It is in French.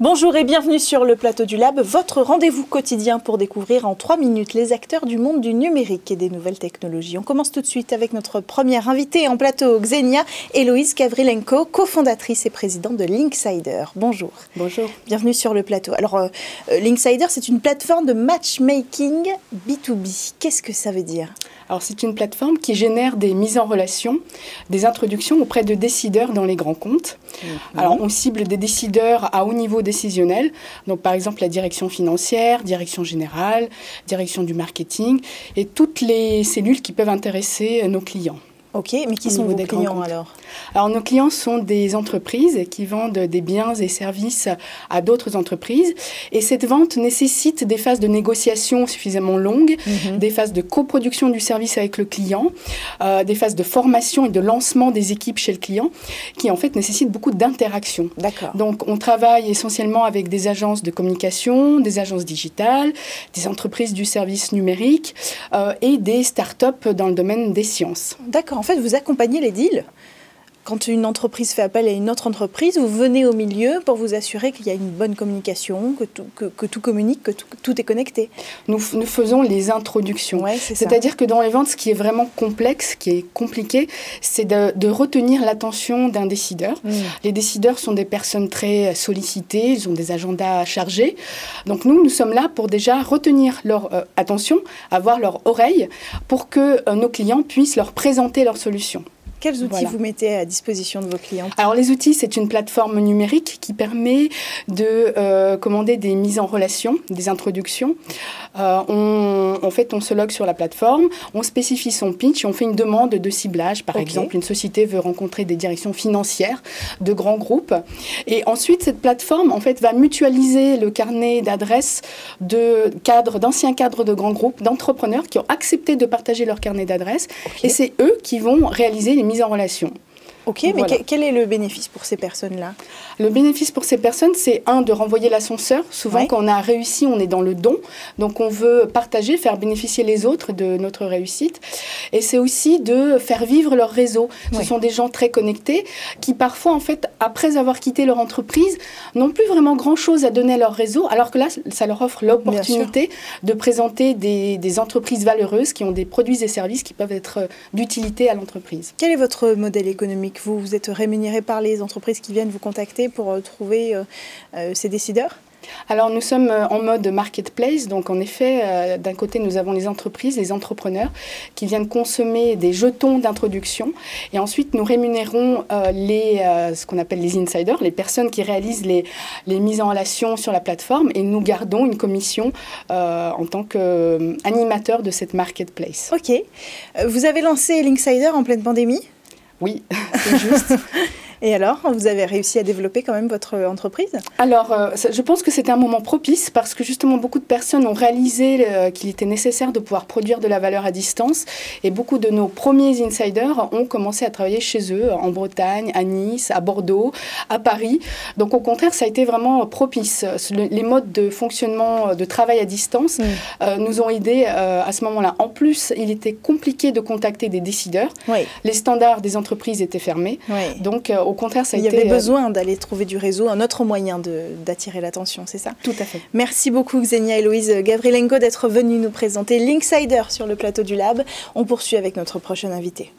Bonjour et bienvenue sur le plateau du Lab, votre rendez-vous quotidien pour découvrir en 3 minutes les acteurs du monde du numérique et des nouvelles technologies. On commence tout de suite avec notre première invitée en plateau, Ksenia Héloïse Gavrilenko, cofondatrice et présidente de Linksider. Bonjour. Bonjour. Bienvenue sur le plateau. Alors, Linksider, c'est une plateforme de matchmaking B2B. Qu'est-ce que ça veut dire ? Alors, c'est une plateforme qui génère des mises en relation, des introductions auprès de décideurs dans les grands comptes. Alors, on cible des décideurs à haut niveau décisionnel, donc par exemple la direction financière, direction générale, direction du marketing et toutes les cellules qui peuvent intéresser nos clients. Ok, mais qui sont vos clients alors ? Alors, nos clients sont des entreprises qui vendent des biens et services à d'autres entreprises. Et cette vente nécessite des phases de négociation suffisamment longues, des phases de coproduction du service avec le client, des phases de formation et de lancement des équipes chez le client, qui en fait nécessitent beaucoup d'interaction. D'accord. Donc, on travaille essentiellement avec des agences de communication, des agences digitales, des entreprises du service numérique et des startups dans le domaine des sciences. D'accord. En fait, vous accompagnez les deals. Quand une entreprise fait appel à une autre entreprise, vous venez au milieu pour vous assurer qu'il y a une bonne communication, que tout communique, que tout est connecté. Nous faisons les introductions. Ouais, c'est-à-dire que dans les ventes, ce qui est vraiment complexe, ce qui est compliqué, c'est de retenir l'attention d'un décideur. Les décideurs sont des personnes très sollicitées, ils ont des agendas chargés. Donc nous sommes là pour déjà retenir leur attention, avoir leur oreille, pour que nos clients puissent leur présenter leurs solutions. Quels outils vous mettez à disposition de vos clients ? Alors les outils, c'est une plateforme numérique qui permet de commander des mises en relation, des introductions. En fait, on se logue sur la plateforme, on spécifie son pitch et on fait une demande de ciblage. Par exemple, une société veut rencontrer des directions financières de grands groupes. Et ensuite, cette plateforme en fait, va mutualiser le carnet d'adresses d'anciens cadres de grands groupes, d'entrepreneurs qui ont accepté de partager leur carnet d'adresses. Et c'est eux qui vont réaliser les mises en relation. Ok, mais quel est le bénéfice pour ces personnes-là ? Le bénéfice pour ces personnes, c'est de renvoyer l'ascenseur. Souvent, quand on a réussi, on est dans le don. Donc, on veut partager, faire bénéficier les autres de notre réussite. Et c'est aussi de faire vivre leur réseau. Ce sont des gens très connectés qui, parfois, en fait, après avoir quitté leur entreprise, n'ont plus vraiment grand-chose à donner à leur réseau, alors que là, ça leur offre l'opportunité de présenter des entreprises valeureuses qui ont des produits et services qui peuvent être d'utilité à l'entreprise. Quel est votre modèle économique ? Vous êtes rémunéré par les entreprises qui viennent vous contacter pour trouver ces décideurs ? Alors, nous sommes en mode marketplace. Donc, en effet, d'un côté, nous avons les entreprises, les entrepreneurs qui viennent consommer des jetons d'introduction. Et ensuite, nous rémunérons ce qu'on appelle les insiders, les personnes qui réalisent les mises en relation sur la plateforme. Et nous gardons une commission en tant qu'animateur de cette marketplace. OK. Vous avez lancé Linksider en pleine pandémie ? Oui, c'est juste. Et alors, vous avez réussi à développer quand même votre entreprise ? Alors, je pense que c'était un moment propice parce que justement, beaucoup de personnes ont réalisé qu'il était nécessaire de pouvoir produire de la valeur à distance. Et beaucoup de nos premiers insiders ont commencé à travailler chez eux, en Bretagne, à Nice, à Bordeaux, à Paris. Donc, au contraire, ça a été vraiment propice. Les modes de fonctionnement, de travail à distance nous ont aidés à ce moment-là. En plus, il était compliqué de contacter des décideurs. Oui. Les standards des entreprises étaient fermés. Oui. Donc, au contraire, ça a été... Il y avait besoin d'aller trouver du réseau, un autre moyen d'attirer l'attention, c'est ça ? Tout à fait. Merci beaucoup Ksenia Héloïse Gavrilenko d'être venue nous présenter Linksider sur le plateau du Lab. On poursuit avec notre prochain invité.